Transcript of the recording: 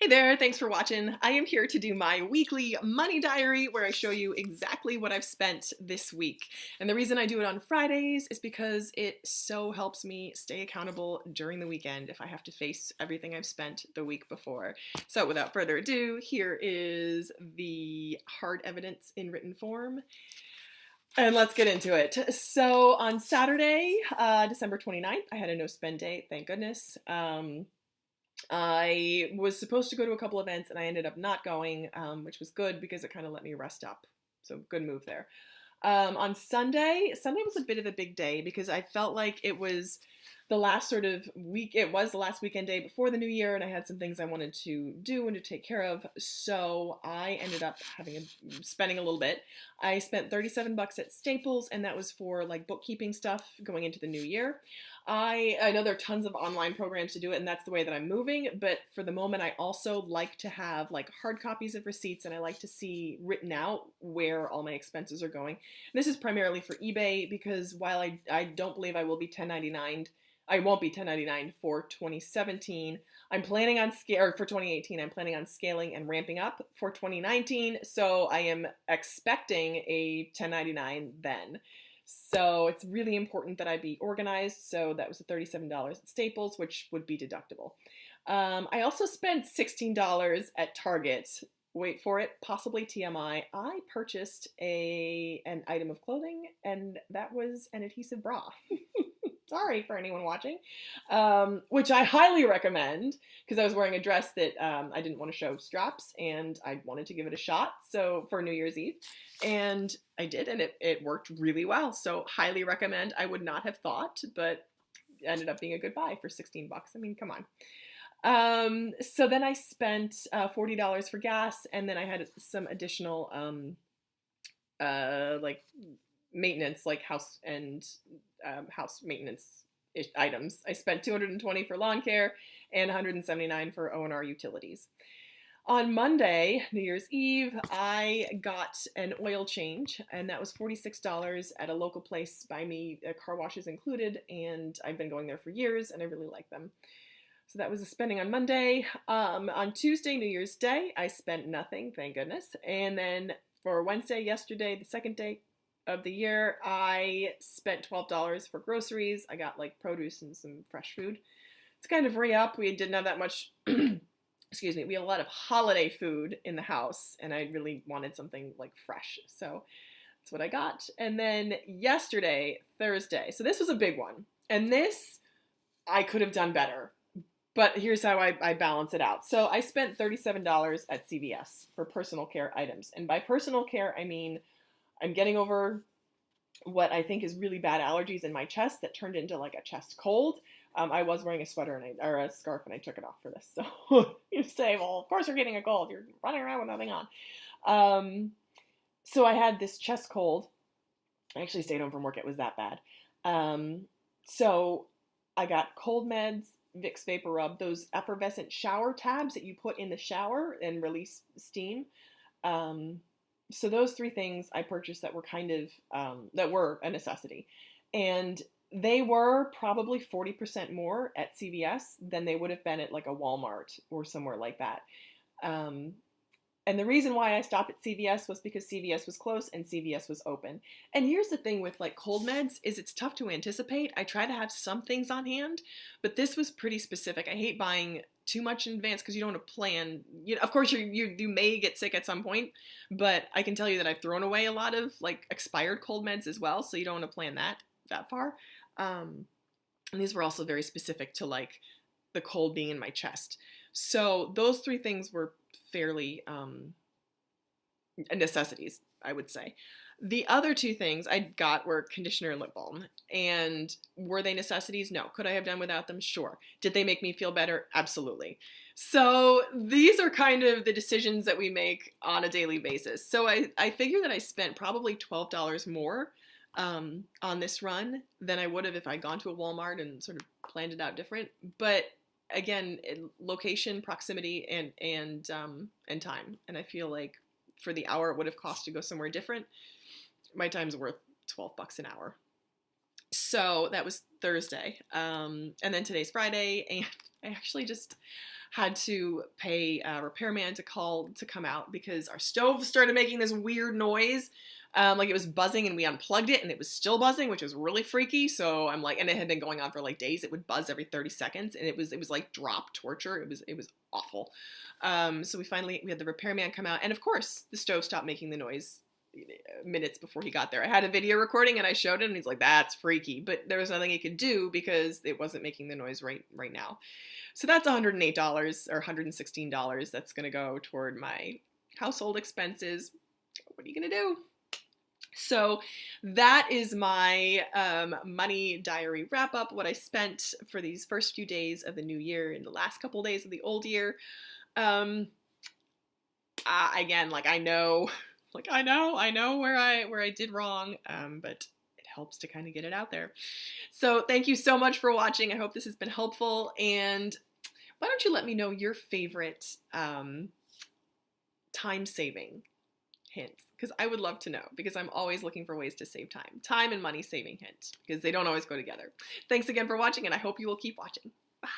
Hey there, thanks for watching. I am here to do my weekly money diary where I show you exactly what I've spent this week. And the reason I do it on Fridays is because it so helps me stay accountable during the weekend if I have to face everything I've spent the week before. So without further ado, here is the hard evidence in written form. And let's get into it. So on Saturday, December 29th, I had a no spend day, thank goodness. I was supposed to go to a couple events and I ended up not going, which was good because it kind of let me rest up. So good move there. On Sunday was a bit of a big day because I felt like it was the last sort of week, it was the last weekend day before the new year, and I had some things I wanted to do and to take care of. So I ended up spending a little bit. I spent 37 bucks at Staples, and that was for like bookkeeping stuff going into the new year. I know there are tons of online programs to do it, and that's the way that I'm moving, but for the moment I also like to have like hard copies of receipts, and I like to see written out where all my expenses are going. This is primarily for eBay because while I don't believe I will be 1099'd, I won't be 1099 for 2017. I'm planning on or for 2018. I'm planning on scaling and ramping up for 2019. So I am expecting a 1099 then. So it's really important that I be organized. So that was the $37 at Staples, which would be deductible. I also spent $16 at Target. Wait for it, possibly TMI. I purchased an item of clothing, and that was an adhesive bra. Sorry for anyone watching, which I highly recommend because I was wearing a dress that I didn't want to show straps and I wanted to give it a shot. So for New Year's Eve, and I did, and it worked really well. So highly recommend. I would not have thought, but it ended up being a good buy for 16 bucks. I mean, come on. So then I spent $40 for gas, and then I had some additional like maintenance, like house maintenance items. I spent $220 for lawn care and $179 for O&R utilities. On Monday, New Year's Eve, I got an oil change, and that was $46 at a local place by me, car washes included, and I've been going there for years, and I really like them. So that was the spending on Monday. On Tuesday, New Year's Day, I spent nothing, thank goodness. And then for Wednesday, yesterday, the second day of the year, I spent $12 for groceries. I got like produce and some fresh food. It's kind of re-up. We didn't have that much, excuse me, we had a lot of holiday food in the house, and I really wanted something like fresh. So that's what I got. And then yesterday, Thursday, so this was a big one. And this, I could have done better. But here's how I balance it out. So I spent $37 at CVS for personal care items. And by personal care, I mean I'm getting over what I think is really bad allergies in my chest that turned into like a chest cold. I was wearing a sweater or a scarf, and I took it off for this. So you say, well, of course you're getting a cold. You're running around with nothing on. So I had this chest cold. I actually stayed home from work. It was that bad. So I got cold meds, Vicks Vapor Rub, those effervescent shower tabs that you put in the shower and release steam. So those three things I purchased that were that were a necessity. And they were probably 40% more at CVS than they would have been at like a Walmart or somewhere like that. And the reason why I stopped at CVS was because CVS was close and CVS was open. And here's the thing with like cold meds is it's tough to anticipate. I try to have some things on hand, but this was pretty specific. I hate buying too much in advance because you don't want to plan. Of course, you may get sick at some point, but I can tell you that I've thrown away a lot of like expired cold meds as well, so you don't want to plan that far. And these were also very specific to like the cold being in my chest. So those three things were fairly necessities, I would say. The other two things I got were conditioner and lip balm. And were they necessities? No. Could I have done without them? Sure. Did they make me feel better? Absolutely. So these are kind of the decisions that we make on a daily basis. So I figure that I spent probably $12 more on this run than I would have if I'd gone to a Walmart and sort of planned it out different. But again, location, proximity, and time. And I feel like for the hour it would have cost to go somewhere different, my time's worth 12 bucks an hour. So that was Thursday. And then today's Friday, and I actually just had to pay a repairman to come out because our stove started making this weird noise. Like it was buzzing and we unplugged it and it was still buzzing, which was really freaky. So I'm like, and it had been going on for like days. It would buzz every 30 seconds and it was like drop torture. It was awful. So we had the repairman come out, and of course the stove stopped making the noise minutes before he got there. I had a video recording and I showed him and he's like, that's freaky, but there was nothing he could do because it wasn't making the noise right now. So that's $108 or $116 that's going to go toward my household expenses. What are you going to do? So that is my money diary wrap up, what I spent for these first few days of the new year and the last couple days of the old year. Again, like I know where I did wrong, but it helps to kind of get it out there. So thank you so much for watching. I hope this has been helpful, and why don't you let me know your favorite time-saving hints, because I would love to know, because I'm always looking for ways to save time and money saving hints, because they don't always go together. Thanks again for watching, and I hope you will keep watching. Bye.